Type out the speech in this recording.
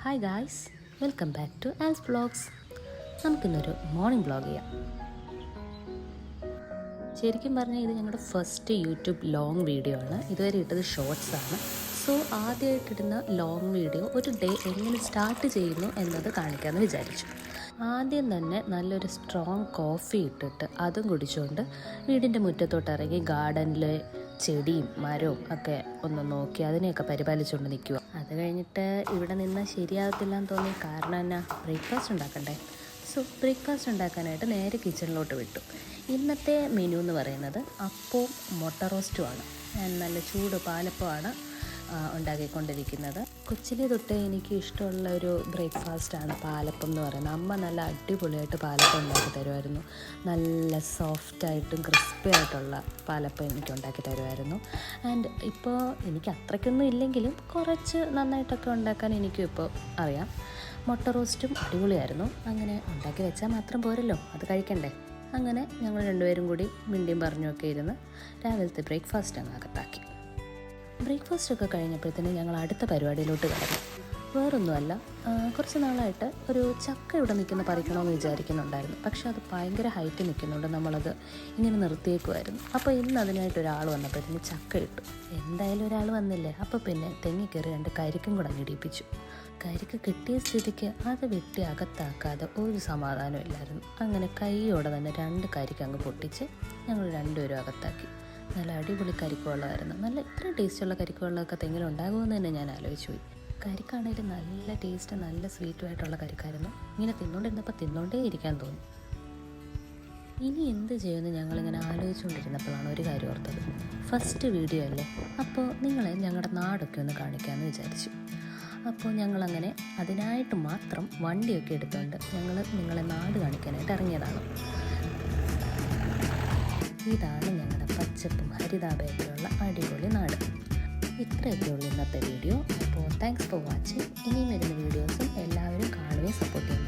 Hi guys, welcome back to Al's vlogs. നമുക്കിന്നൊരു morning vlog ചെയ്യാം. ശരിക്കും പറഞ്ഞാൽ ഇത് ഞങ്ങളുടെ ഫസ്റ്റ് യൂട്യൂബ് ലോങ് വീഡിയോ ആണ്. ഇതുവരെ ഇട്ടത് ഷോർട്സ് ആണ്. സോ ആദ്യമായിട്ടിടുന്ന ലോങ് വീഡിയോ ഒരു ഡേ എങ്ങനെ സ്റ്റാർട്ട് ചെയ്യുന്നു എന്നത് കാണിക്കാമെന്ന് വിചാരിച്ചു. ആദ്യം തന്നെ നല്ലൊരു സ്ട്രോങ് കോഫി ഇട്ടിട്ട് അതും കുടിച്ചുകൊണ്ട് വീടിൻ്റെ മുറ്റത്തോട്ട് ഇറങ്ങി ഗാർഡനിലെ ചെടിയും മരവും ഒക്കെ ഒന്ന് നോക്കി അതിനെയൊക്കെ പരിപാലിച്ചുകൊണ്ട് നിൽക്കുക. അത് കഴിഞ്ഞിട്ട് ഇവിടെ നിന്ന് ശരിയാകത്തില്ല എന്ന് തോന്നി. കാരണം എന്നാ, ബ്രേക്ക്ഫാസ്റ്റ് ഉണ്ടാക്കണ്ടേ. സോ ബ്രേക്ക്ഫാസ്റ്റ് ഉണ്ടാക്കാനായിട്ട് നേരെ കിച്ചണിലോട്ട് വിട്ടു. ഇന്നത്തെ മെനു എന്ന് പറയുന്നത് അപ്പവും മുട്ട റോസ്റ്റുമാണ്. നല്ല ചൂട് പാലപ്പമാണ് ഉണ്ടാക്കിക്കൊണ്ടിരിക്കുന്നത്. കൊച്ചിലെ തൊട്ടേ എനിക്ക് ഇഷ്ടമുള്ള ഒരു ബ്രേക്ക്ഫാസ്റ്റാണ് പാലപ്പം എന്ന് പറയുന്നത്. അമ്മ നല്ല അടിപൊളിയായിട്ട് പാലപ്പം ഉണ്ടാക്കി തരുമായിരുന്നു. നല്ല സോഫ്റ്റായിട്ടും ക്രിസ്പി ആയിട്ടുള്ള പാലപ്പം എനിക്ക് ഉണ്ടാക്കി തരുമായിരുന്നു. ആൻഡ് ഇപ്പോൾ എനിക്ക് അത്രയ്ക്കൊന്നും ഇല്ലെങ്കിലും കുറച്ച് നന്നായിട്ടൊക്കെ ഉണ്ടാക്കാൻ എനിക്കും ഇപ്പോൾ അറിയാം. മുട്ട റോസ്റ്റും അടിപൊളിയായിരുന്നു. അങ്ങനെ ഉണ്ടാക്കി വെച്ചാൽ മാത്രം പോരല്ലോ, അത് കഴിക്കണ്ടേ. അങ്ങനെ ഞങ്ങൾ രണ്ടുപേരും കൂടി മിണ്ടിയും പറഞ്ഞുമൊക്കെ ഇരുന്ന് രാവിലത്തെ ബ്രേക്ക്ഫാസ്റ്റ് അങ്ങ് അകത്താക്കി. ബ്രേക്ക്ഫാസ്റ്റൊക്കെ കഴിഞ്ഞപ്പോഴത്തേന് ഞങ്ങൾ അടുത്ത പരിപാടിയിലോട്ട് കടന്നു. വേറൊന്നുമല്ല, കുറച്ച് നാളായിട്ട് ഒരു ചക്ക ഇവിടെ നിൽക്കുന്ന പറിക്കണമെന്ന് വിചാരിക്കുന്നുണ്ടായിരുന്നു. പക്ഷെ അത് ഭയങ്കര ഹൈറ്റ് നിൽക്കുന്നുണ്ട്. നമ്മളത് ഇങ്ങനെ നിർത്തിയേക്കുമായിരുന്നു. അപ്പോൾ ഇന്ന് അതിനായിട്ട് ഒരാൾ വന്നപ്പോഴത്തേന് ചക്ക ഇട്ടു. എന്തായാലും ഒരാൾ വന്നില്ലേ, അപ്പോൾ പിന്നെ തെങ്ങി കയറി 2 കരിക്കും കൂടെ ഇടിപ്പിച്ചു. കരിക്ക് കിട്ടിയ സ്ഥിതിക്ക് അത് വെട്ടി അകത്താക്കാതെ ഒരു സമാധാനം ഇല്ലായിരുന്നു. അങ്ങനെ കൈയോടെ തന്നെ 2 കരിക്ക് അങ്ങ് പൊട്ടിച്ച് ഞങ്ങൾ രണ്ടുപേരും അകത്താക്കി. നല്ല അടിപൊളി കരിക്കുവെള്ളമായിരുന്നു. നല്ല ഇത്ര ടേസ്റ്റുള്ള കരിക്കുവെള്ളമൊക്കെ തെങ്ങിലും ഉണ്ടാകുമെന്ന് തന്നെ ഞാൻ ആലോചിച്ചു പോയി. കരിക്കാണെങ്കിലും നല്ല ടേസ്റ്റ്, നല്ല സ്വീറ്റുമായിട്ടുള്ള കരിക്കായിരുന്നു. ഇങ്ങനെ തിന്നുകൊണ്ടിരുന്നപ്പോൾ തിന്നുകൊണ്ടേ ഇരിക്കാൻ തോന്നി. ഇനി എന്ത് ചെയ്യുമെന്ന് ഞങ്ങളിങ്ങനെ ആലോചിച്ചുകൊണ്ടിരുന്നപ്പോഴാണ് ഒരു കാര്യം ഓർത്തത്. ഫസ്റ്റ് വീഡിയോ അല്ലേ, അപ്പോൾ നിങ്ങളെ ഞങ്ങളുടെ നാടൊക്കെ ഒന്ന് കാണിക്കാമെന്ന് വിചാരിച്ചു. അപ്പോൾ ഞങ്ങളങ്ങനെ അതിനായിട്ട് മാത്രം വണ്ടിയൊക്കെ എടുത്തുകൊണ്ട് ഞങ്ങൾ നിങ്ങളെ നാട് കാണിക്കാനായിട്ട് ഇറങ്ങിയതാണ്. ഇതാണ് ഞങ്ങളുടെ പച്ചപ്പും ഹരിതാഭയൊക്കെയുള്ള അടിപൊളി നാട്. ഇത്രയൊക്കെയുള്ളൂ ഇന്നത്തെ വീഡിയോ. അപ്പോൾ താങ്ക്സ് ഫോർ വാച്ചിങ്. ഇനിയും വരുന്ന വീഡിയോസും എല്ലാവരും കാണുകയും സപ്പോർട്ട് ചെയ്യുക.